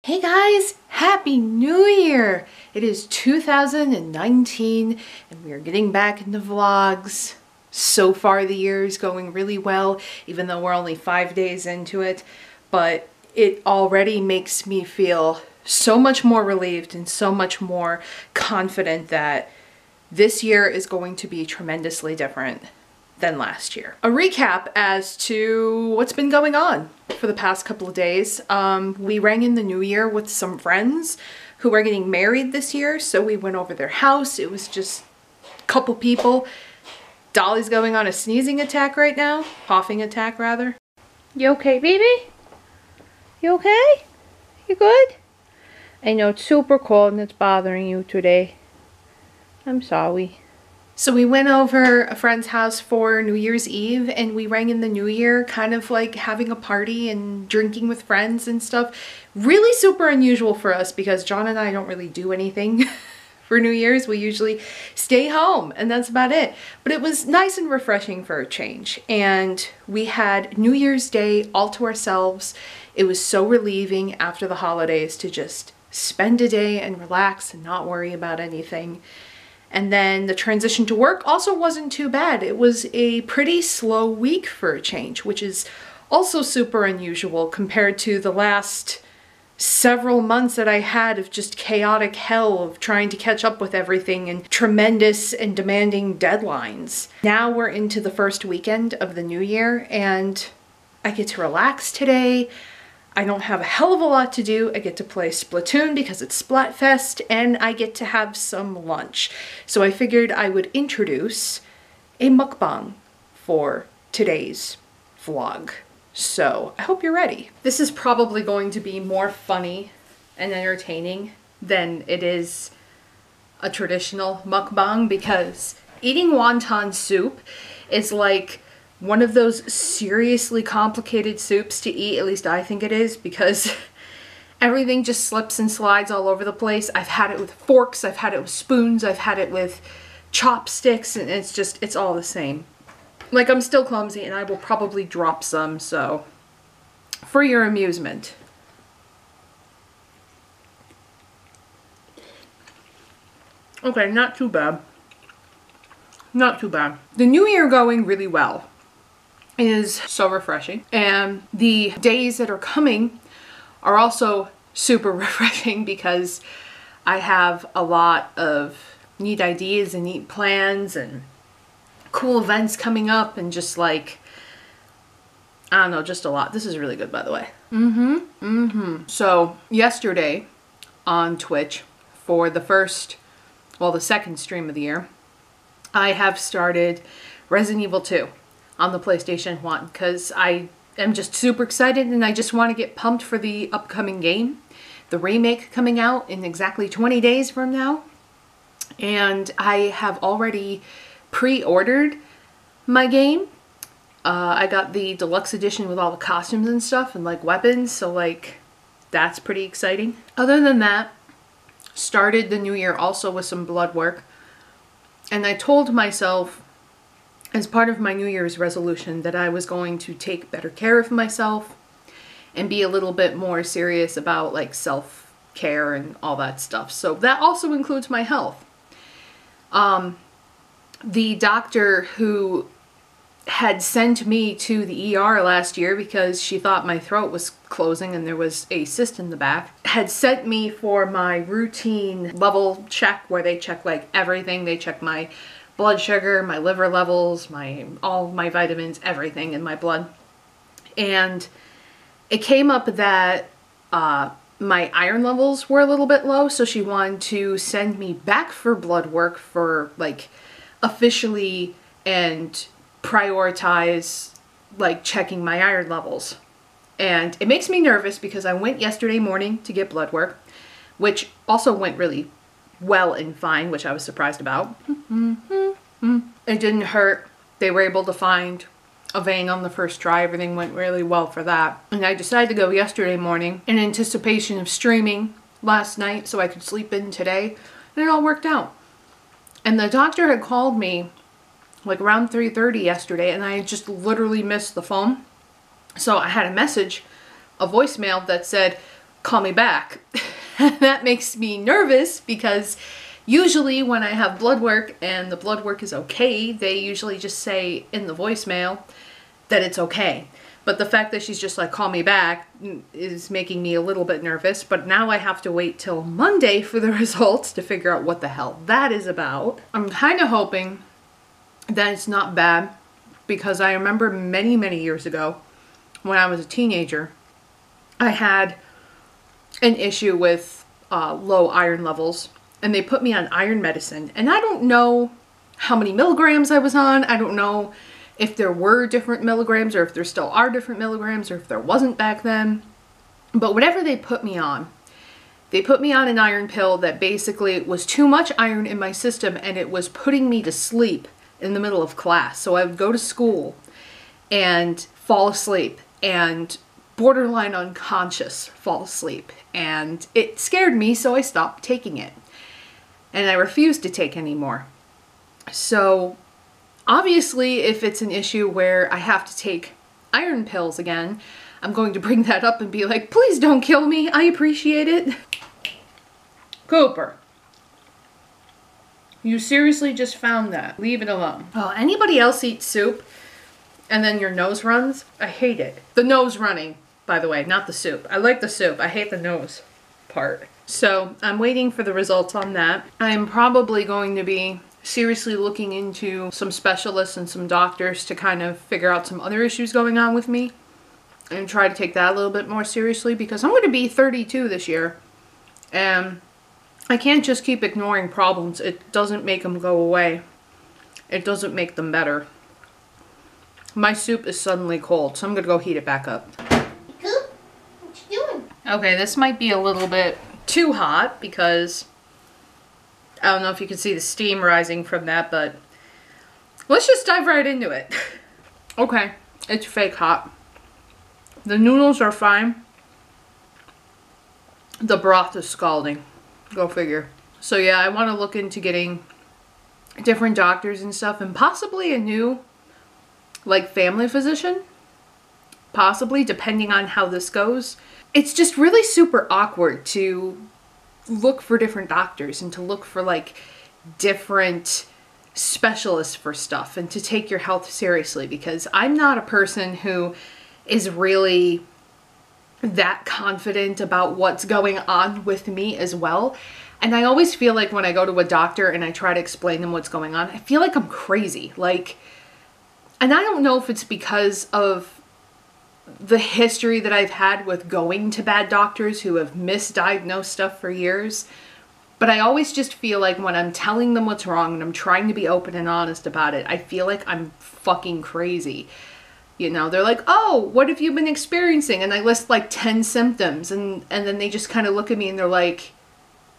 Hey guys, Happy New Year! It is 2019 and we are getting back into vlogs. So far the year is going really well, even though we're only 5 days into it, but it already makes me feel so much more relieved and so much more confident that this year is going to be tremendously different than last year. A recap as to what's been going on for the past couple of days. We rang in the new year with some friends who are getting married this year, so we went over their house. It was just a couple people. Dolly's going on a sneezing attack right now, coughing attack rather. You okay, baby? You okay? You good? I know it's super cold and it's bothering you today. I'm sorry. So we went over a friend's house for New Year's Eve and we rang in the new year, kind of like having a party and drinking with friends and stuff. Really super unusual for us because John and I don't really do anything for New Year's. We usually stay home and that's about it. But it was nice and refreshing for a change. And we had New Year's Day all to ourselves. It was so relieving after the holidays to just spend a day and relax and not worry about anything. And then the transition to work also wasn't too bad. It was a pretty slow week for a change, which is also super unusual compared to the last several months that I had of just chaotic hell of trying to catch up with everything and tremendous and demanding deadlines. Now we're into the first weekend of the new year and I get to relax today. I don't have a hell of a lot to do. I get to play Splatoon because it's Splatfest and I get to have some lunch. So I figured I would introduce a mukbang for today's vlog. So I hope you're ready. This is probably going to be more funny and entertaining than it is a traditional mukbang because eating wonton soup is like one of those seriously complicated soups to eat, at least I think it is, because everything just slips and slides all over the place. I've had it with forks, I've had it with spoons, I've had it with chopsticks, and it's all the same. Like, I'm still clumsy and I will probably drop some, so for your amusement. Okay, not too bad. Not too bad. The new year going really well. Is so refreshing, and the days that are coming are also super refreshing because I have a lot of neat ideas and neat plans and cool events coming up and just like, I don't know, just a lot. This is really good, by the way. So yesterday on Twitch for the second stream of the year, I have started Resident Evil 2. On the PlayStation 1 because I am just super excited and I just want to get pumped for the upcoming game. The remake coming out in exactly 20 days from now. And I have already pre-ordered my game. I got the deluxe edition with all the costumes and stuff and like weapons, so like that's pretty exciting. Other than that, started the new year also with some blood work. And I told myself as part of my New Year's resolution that I was going to take better care of myself and be a little bit more serious about like self-care and all that stuff. So that also includes my health. The doctor who had sent me to the ER last year because she thought my throat was closing and there was a cyst in the back, had sent me for my routine level check where they check like everything. They check my blood sugar, my liver levels, all my vitamins, everything in my blood. And it came up that my iron levels were a little bit low, so she wanted to send me back for blood work for like officially and prioritize like checking my iron levels. And it makes me nervous because I went yesterday morning to get blood work, which also went really well and fine, which I was surprised about. It didn't hurt. They were able to find a vein on the first try. Everything went really well for that. And I decided to go yesterday morning in anticipation of streaming last night so I could sleep in today. And it all worked out. And the doctor had called me like around 3:30 yesterday and I just literally missed the phone. So I had a message, a voicemail that said, call me back. That makes me nervous because usually when I have blood work and the blood work is okay, they usually just say in the voicemail that it's okay. But the fact that she's just like, call me back is making me a little bit nervous. But now I have to wait till Monday for the results to figure out what the hell that is about. I'm kind of hoping that it's not bad because I remember many, many years ago when I was a teenager, I had an issue with low iron levels and they put me on iron medicine. And I don't know how many milligrams I was on. I don't know if there were different milligrams or if there still are different milligrams or if there wasn't back then. But whatever they put me on an iron pill that basically was too much iron in my system and it was putting me to sleep in the middle of class. So I would go to school and fall asleep and borderline unconscious fall asleep. And it scared me, so I stopped taking it. And I refused to take any more. So obviously, if it's an issue where I have to take iron pills again, I'm going to bring that up and be like, please don't kill me. I appreciate it. Cooper, you seriously just found that. Leave it alone. Oh, anybody else eat soup and then your nose runs? I hate it. The nose running, by the way, not the soup. I like the soup. I hate the nose part. So I'm waiting for the results on that. I'm probably going to be seriously looking into some specialists and some doctors to kind of figure out some other issues going on with me and try to take that a little bit more seriously because I'm going to be 32 this year and I can't just keep ignoring problems. It doesn't make them go away. It doesn't make them better. My soup is suddenly cold, so I'm going to go heat it back up. Coop, what you doing? Okay, this might be a little bit too hot because I don't know if you can see the steam rising from that, but let's just dive right into it. Okay, it's fake hot. The noodles are fine. The broth is scalding. Go figure. So yeah, I want to look into getting different doctors and stuff and possibly a new like family physician. Possibly, depending on how this goes. It's just really super awkward to look for different doctors and to look for like different specialists for stuff and to take your health seriously because I'm not a person who is really that confident about what's going on with me as well. And I always feel like when I go to a doctor and I try to explain them what's going on, I feel like I'm crazy. Like, and I don't know if it's because of the history that I've had with going to bad doctors who have misdiagnosed stuff for years. But I always just feel like when I'm telling them what's wrong and I'm trying to be open and honest about it, I feel like I'm fucking crazy. You know, they're like, oh, what have you been experiencing? And I list like 10 symptoms and then they just kind of look at me and they're like,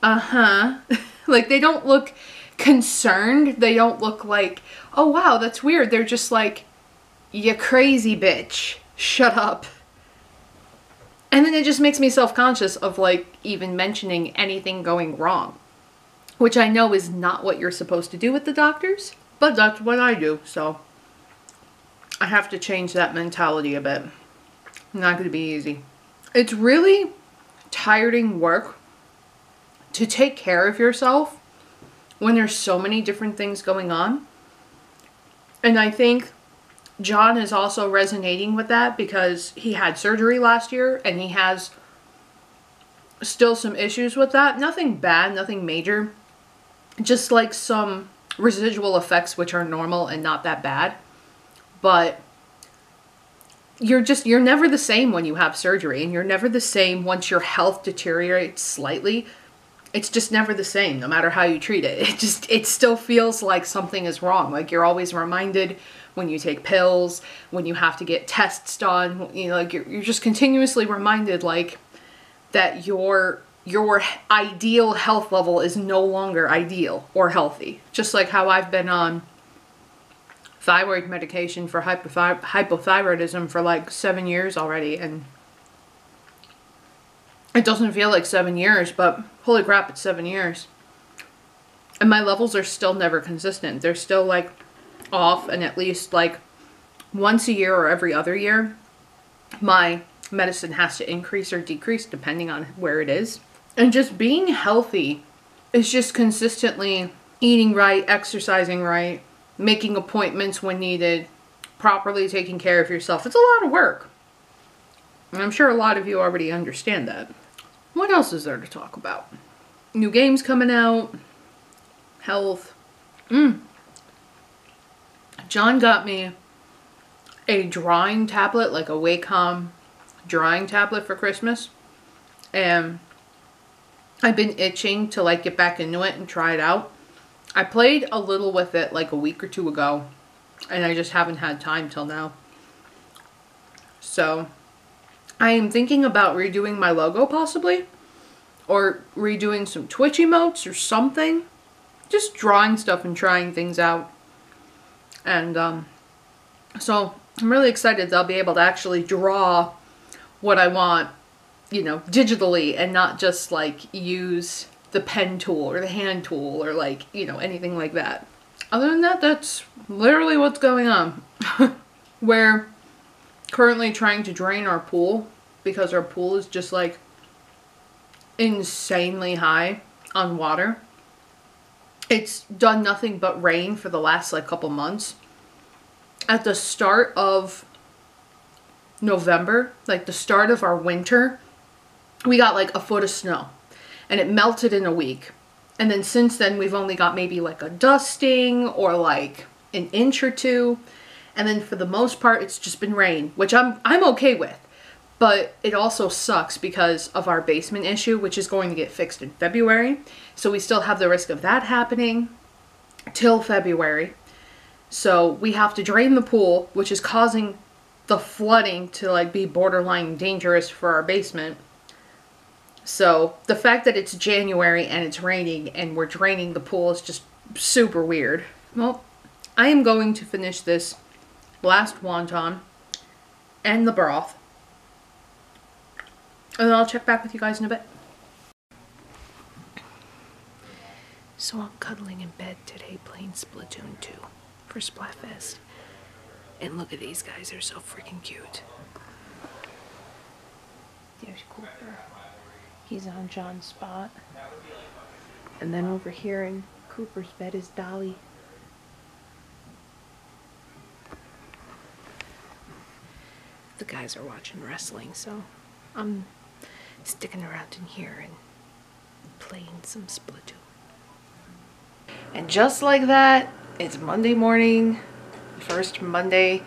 uh-huh. Like they don't look concerned. They don't look like, oh wow, that's weird. They're just like, you crazy bitch. Shut up. And then it just makes me self-conscious of like even mentioning anything going wrong, which I know is not what you're supposed to do with the doctors, but that's what I do. So I have to change that mentality a bit. Not going to be easy. It's really tiring work to take care of yourself when there's so many different things going on. And I think John is also resonating with that because he had surgery last year and he has still some issues with that. Nothing bad, nothing major. Just like some residual effects which are normal and not that bad. But you're never the same when you have surgery, and you're never the same once your health deteriorates slightly. It's just never the same, no matter how you treat it. It still feels like something is wrong. Like you're always reminded when you take pills, when you have to get tests done, you know, like you're just continuously reminded like that your ideal health level is no longer ideal or healthy. Just like how I've been on thyroid medication for hypothyroidism for like 7 years already, and it doesn't feel like 7 years, but holy crap, it's 7 years. And my levels are still never consistent. They're still like off, and at least like once a year or every other year, my medicine has to increase or decrease depending on where it is. And just being healthy is just consistently eating right, exercising right, making appointments when needed, properly taking care of yourself. It's a lot of work. And I'm sure a lot of you already understand that. What else is there to talk about? New games coming out. Health. John got me a drawing tablet, like a Wacom drawing tablet for Christmas. And I've been itching to like get back into it and try it out. I played a little with it like a week or two ago, and I just haven't had time till now. So I am thinking about redoing my logo possibly, or redoing some Twitch emotes or something. Just drawing stuff and trying things out. And so I'm really excited that I'll be able to actually draw what I want, you know, digitally, and not just like use the pen tool or the hand tool or like, you know, anything like that. Other than that, that's literally what's going on. We're currently trying to drain our pool because our pool is just like insanely high on water. It's done nothing but rain for the last like couple months. At the start of November, like the start of our winter, we got like a foot of snow and it melted in a week. And then since then we've only got maybe like a dusting or like an inch or two. And then for the most part it's just been rain, which I'm okay with. But it also sucks because of our basement issue, which is going to get fixed in February. So we still have the risk of that happening till February. So we have to drain the pool, which is causing the flooding to like be borderline dangerous for our basement. So the fact that it's January and it's raining and we're draining the pool is just super weird. Well, I am going to finish this last wonton and the broth. And then I'll check back with you guys in a bit. So I'm cuddling in bed today playing Splatoon 2 for Splatfest. And look at these guys, they're so freaking cute. There's Cooper. He's on John's spot. And then over here in Cooper's bed is Dolly. The guys are watching wrestling, so I'm sticking around in here and playing some Splatoon. And just like that, it's Monday morning, first Monday,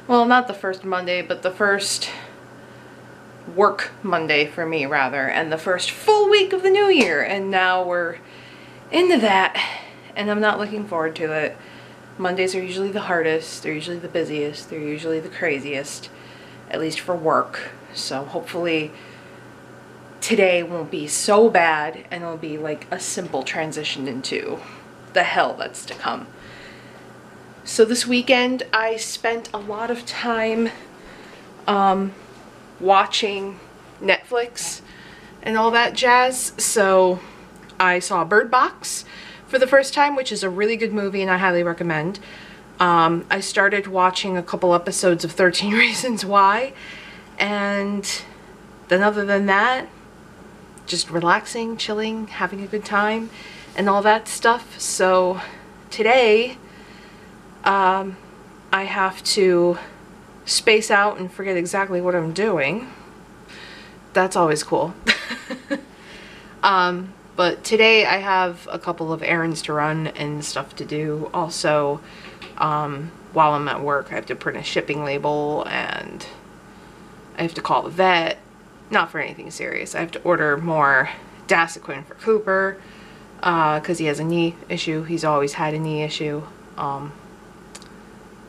well, not the first Monday, but the first work Monday for me rather, and the first full week of the new year. And now we're into that, and I'm not looking forward to it. Mondays are usually the hardest, they're usually the busiest, they're usually the craziest, at least for work. So hopefully today won't be so bad and it'll be like a simple transition into the hell that's to come. So this weekend I spent a lot of time watching Netflix and all that jazz. So I saw Bird Box for the first time, which is a really good movie and I highly recommend. I started watching a couple episodes of 13 Reasons Why, and then other than that, just relaxing, chilling, having a good time, and all that stuff. So today, I have to space out and forget exactly what I'm doing. That's always cool. But today I have a couple of errands to run and stuff to do. Also, while I'm at work, I have to print a shipping label and I have to call the vet. Not for anything serious. I have to order more Dasiquin for Cooper because he has a knee issue. He's always had a knee issue.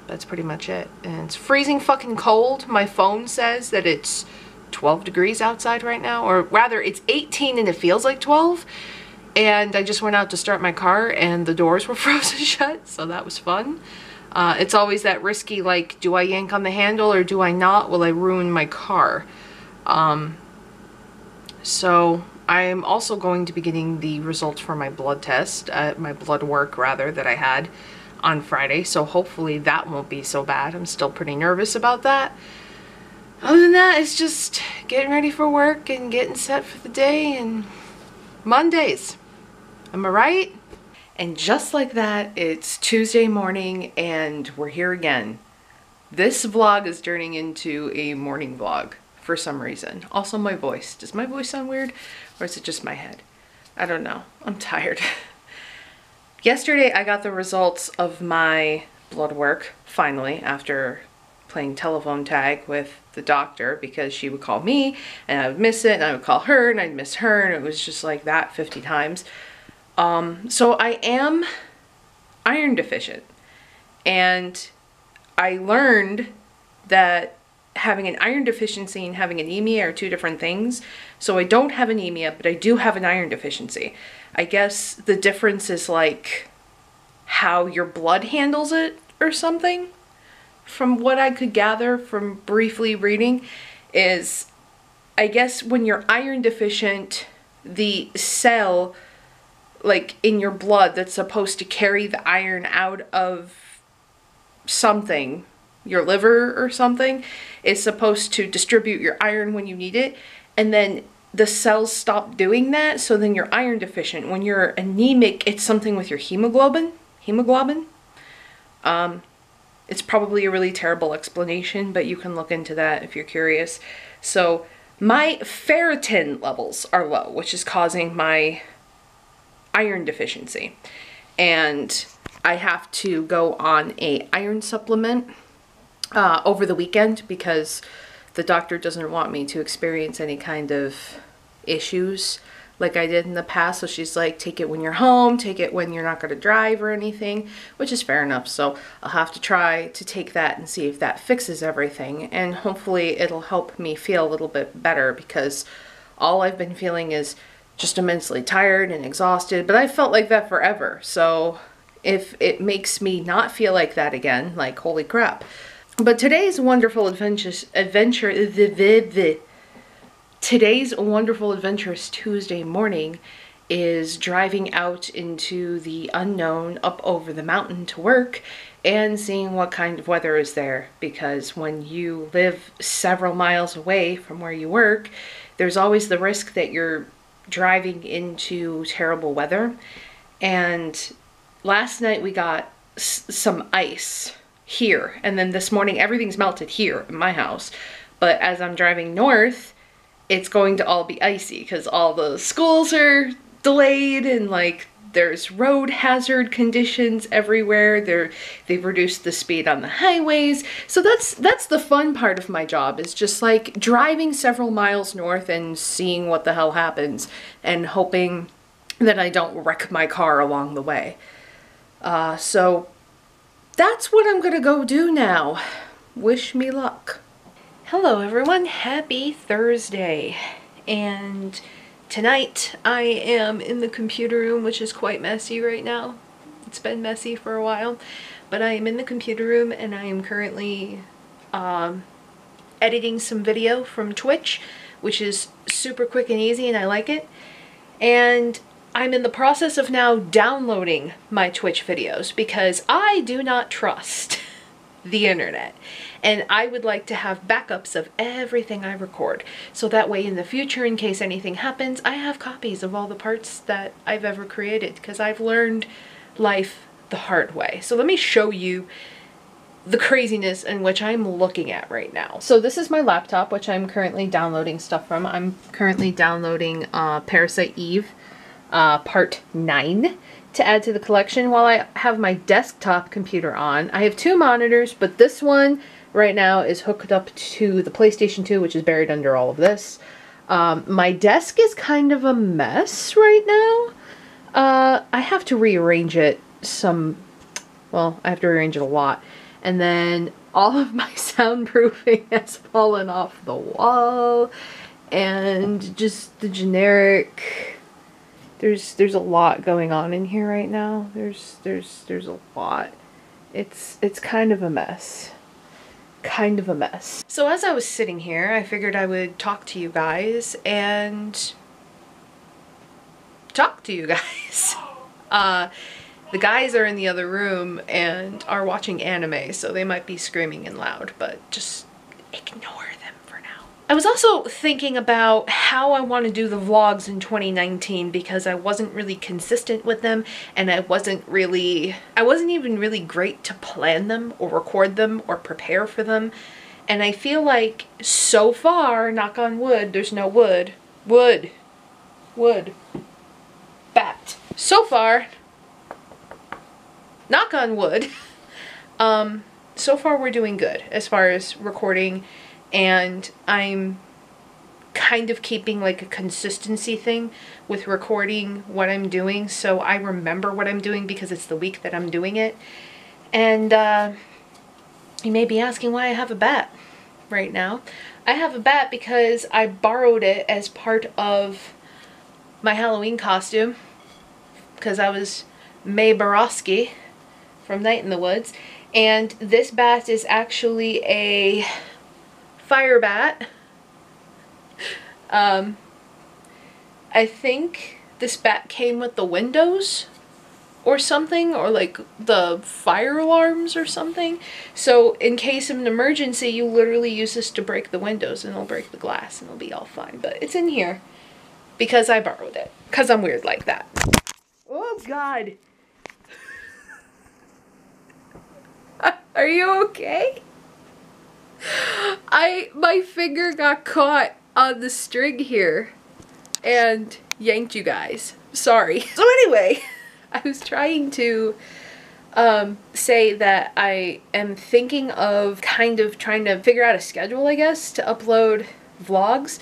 That's pretty much it. And it's freezing fucking cold. My phone says that it's 12 degrees outside right now, or rather it's 18 and it feels like 12. And I just went out to start my car and the doors were frozen shut, so that was fun. It's always that risky, like, do I yank on the handle or do I not? Will I ruin my car? So I'm also going to be getting the results for my blood test, my blood work rather, that I had on Friday. So hopefully that won't be so bad. I'm still pretty nervous about that. Other than that, it's just getting ready for work and getting set for the day and Mondays. Am I right? And just like that, it's Tuesday morning and we're here again. This vlog is turning into a morning vlog for some reason. Also my voice. Does my voice sound weird or is it just my head? I don't know. I'm tired. Yesterday I got the results of my blood work, finally, after playing telephone tag with the doctor because she would call me and I would miss it and I would call her and I'd miss her and it was just like that 50 times. So I am iron deficient and I learned that having an iron deficiency and having anemia are two different things. So I don't have anemia, but I do have an iron deficiency. I guess the difference is like how your blood handles it or something. From what I could gather from briefly reading is, I guess when you're iron deficient, the cell like in your blood that's supposed to carry the iron out of something, your liver or something, is supposed to distribute your iron when you need it, and then the cells stop doing that, so then you're iron deficient. When you're anemic, it's something with your hemoglobin. It's probably a really terrible explanation, but you can look into that if you're curious. So my ferritin levels are low, which is causing my iron deficiency. And I have to go on a iron supplement over the weekend because the doctor doesn't want me to experience any kind of issues like I did in the past. So she's like, take it when you're home, take it when you're not going to drive or anything, which is fair enough. So I'll have to try to take that and see if that fixes everything. And hopefully it'll help me feel a little bit better because all I've been feeling is just immensely tired and exhausted, but I felt like that forever. So if it makes me not feel like that again, like holy crap. But today's wonderful adventurous Tuesday morning is driving out into the unknown up over the mountain to work and seeing what kind of weather is there, because when you live several miles away from where you work, there's always the risk that you're driving into terrible weather. And last night we got some ice here, and then this morning everything's melted here in my house, but as I'm driving north it's going to all be icy because all the schools are delayed and like there's road hazard conditions everywhere. They've reduced the speed on the highways. So that's the fun part of my job, is just like driving several miles north and seeing what the hell happens and hoping that I don't wreck my car along the way. So that's what I'm gonna go do now. Wish me luck. Hello everyone, happy Thursday. And tonight I am in the computer room, which is quite messy right now. It's been messy for a while, but I am in the computer room and I am currently editing some video from Twitch, which is super quick and easy and I like it. And I'm in the process of now downloading my Twitch videos because I do not trust the internet. And I would like to have backups of everything I record, so that way in the future, in case anything happens, I have copies of all the parts that I've ever created, because I've learned life the hard way. So let me show you the craziness in which I'm looking at right now. So this is my laptop, which I'm currently downloading stuff from. I'm currently downloading Parasite Eve Part 9 to add to the collection while I have my desktop computer on. I have two monitors, but this one right now is hooked up to the PlayStation 2, which is buried under all of this. My desk is kind of a mess right now. I have to rearrange it well, I have to rearrange it a lot. And then all of my soundproofing has fallen off the wall, and just the generic... There's a lot going on in here right now. There's a lot. It's kind of a mess. Kind of a mess. So as I was sitting here, I figured I would talk to you guys and talk to you guys. The guys are in the other room and are watching anime, so they might be screaming and loud, but just ignore them for I was also thinking about how I want to do the vlogs in 2019 because I wasn't really consistent with them, and I wasn't even really great to plan them or record them or prepare for them. And I feel like so far, knock on wood, there's no wood. Wood. Bat. So far, knock on wood, so far we're doing good as far as recording, and I'm kind of keeping like a consistency thing with recording what I'm doing so I remember what I'm doing because it's the week that I'm doing it. And you may be asking why I have a bat right now. I have a bat because I borrowed it as part of my Halloween costume because I was Mae Borowski from Night in the Woods, and this bat is actually a fire bat. I think this bat came with the windows or something, or like the fire alarms or something. So in case of an emergency, you literally use this to break the windows and it'll break the glass and it'll be all fine. But it's in here because I borrowed it, because I'm weird like that. Oh God. Are you okay? My finger got caught on the string here and yanked you guys. Sorry. So anyway, I was trying to say that I am thinking of kind of trying to figure out a schedule, I guess, to upload vlogs.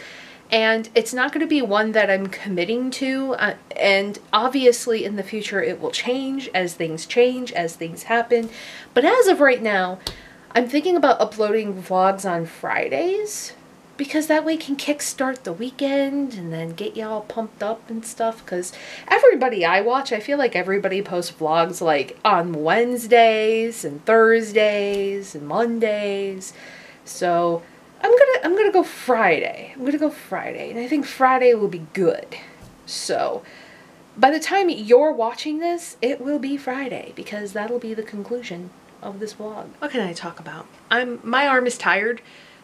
And it's not going to be one that I'm committing to, and obviously in the future it will change, as things happen. But as of right now, I'm thinking about uploading vlogs on Fridays, because that way I can kickstart the weekend and then get y'all pumped up and stuff. Because everybody I watch, I feel like everybody posts vlogs like on Wednesdays and Thursdays and Mondays. So I'm gonna go Friday. And I think Friday will be good. So by the time you're watching this, it will be Friday, because that'll be the conclusion of this vlog. What can I talk about? My arm is tired.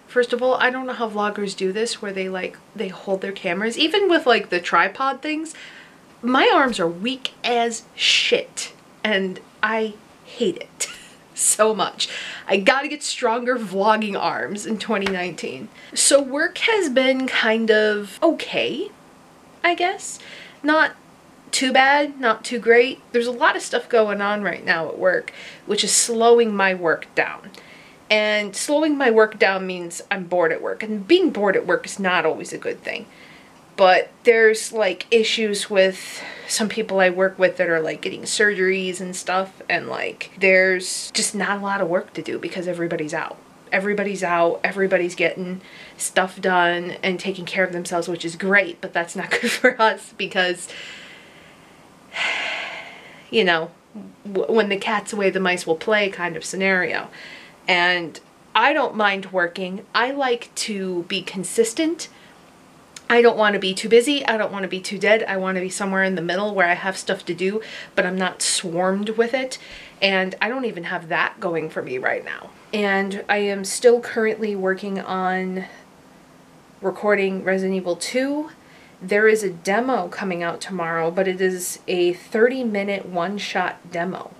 First of all, I don't know how vloggers do this, where they hold their cameras, even with like the tripod things. My arms are weak as shit, and I hate it so much. I gotta get stronger vlogging arms in 2019. So work has been kind of okay, I guess. Not too bad, not too great. There's a lot of stuff going on right now at work, which is slowing my work down. And slowing my work down means I'm bored at work, and being bored at work is not always a good thing. But there's like issues with some people I work with that are like getting surgeries and stuff, and like there's just not a lot of work to do because everybody's out. Everybody's getting stuff done and taking care of themselves, which is great, but that's not good for us because, you know, when the cat's away, the mice will play kind of scenario. And I don't mind working. I like to be consistent. I don't want to be too busy. I don't want to be too dead. I want to be somewhere in the middle where I have stuff to do, but I'm not swarmed with it. And I don't even have that going for me right now. And I am still currently working on recording Resident Evil 2. There is a demo coming out tomorrow, but it is a 30-minute one-shot demo,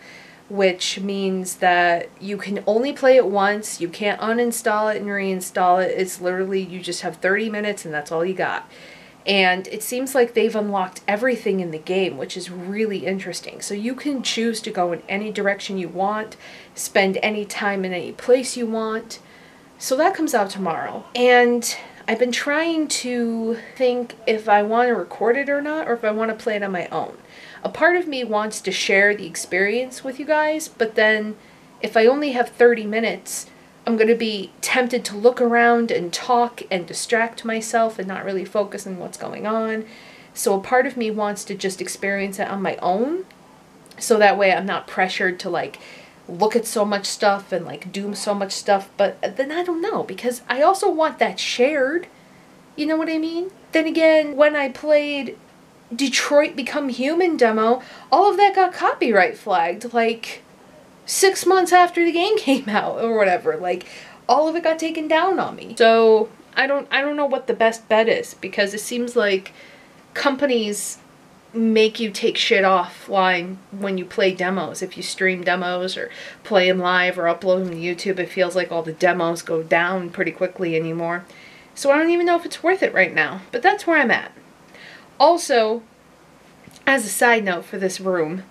which means that you can only play it once. You can't uninstall it and reinstall it. It's literally, you just have 30 minutes and that's all you got. And it seems like they've unlocked everything in the game, which is really interesting. So you can choose to go in any direction you want, spend any time in any place you want. So that comes out tomorrow. And I've been trying to think if I want to record it or not, or if I want to play it on my own. A part of me wants to share the experience with you guys, but then if I only have 30 minutes, I'm going to be tempted to look around and talk and distract myself and not really focus on what's going on. So a part of me wants to just experience it on my own, so that way I'm not pressured to like look at so much stuff and like do so much stuff. But then I don't know, because I also want that shared. You know what I mean? Then again, when I played Detroit Become Human demo, all of that got copyright flagged like 6 months after the game came out or whatever. Like all of it got taken down on me. So I don't know what the best bet is, because it seems like companies make you take shit offline when you play demos. If you stream demos or play them live or upload them to YouTube, it feels like all the demos go down pretty quickly anymore. So I don't even know if it's worth it right now, but that's where I'm at. Also, as a side note for this room,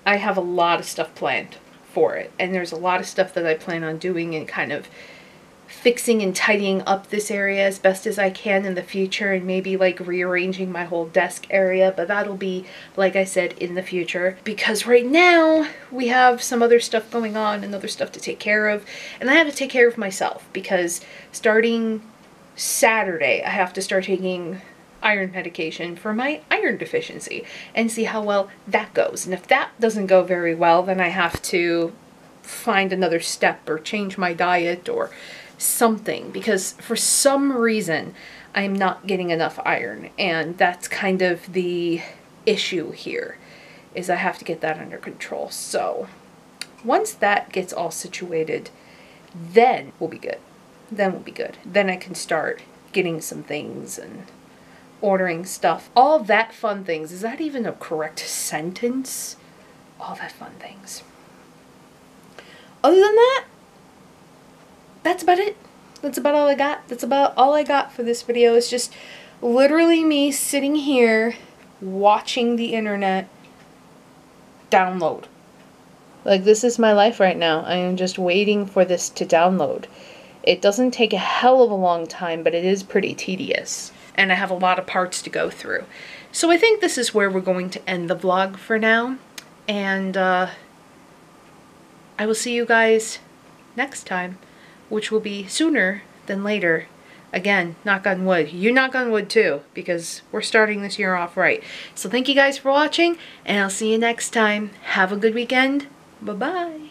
I have a lot of stuff planned for it, and there's a lot of stuff that I plan on doing and kind of fixing and tidying up this area as best as I can in the future, and maybe like rearranging my whole desk area, but that'll be, like I said, in the future, because right now we have some other stuff going on and other stuff to take care of, and I have to take care of myself, because starting Saturday I have to start taking iron medication for my iron deficiency and see how well that goes. And if that doesn't go very well, then I have to find another step or change my diet or something, because for some reason I'm not getting enough iron, and that's kind of the issue here, is I have to get that under control. So once that gets all situated, then we'll be good. Then we'll be good. Then I can start getting some things and ordering stuff. All that fun things. Is that even a correct sentence? All that fun things. Other than that, that's about it. That's about all I got. That's about all I got for this video. It's just literally me sitting here watching the internet download. Like, this is my life right now. I am just waiting for this to download. It doesn't take a hell of a long time, but it is pretty tedious. And I have a lot of parts to go through. So I think this is where we're going to end the vlog for now. And I will see you guys next time, which will be sooner than later. Again, knock on wood. You knock on wood too, because we're starting this year off right. So thank you guys for watching, and I'll see you next time. Have a good weekend. Bye-bye.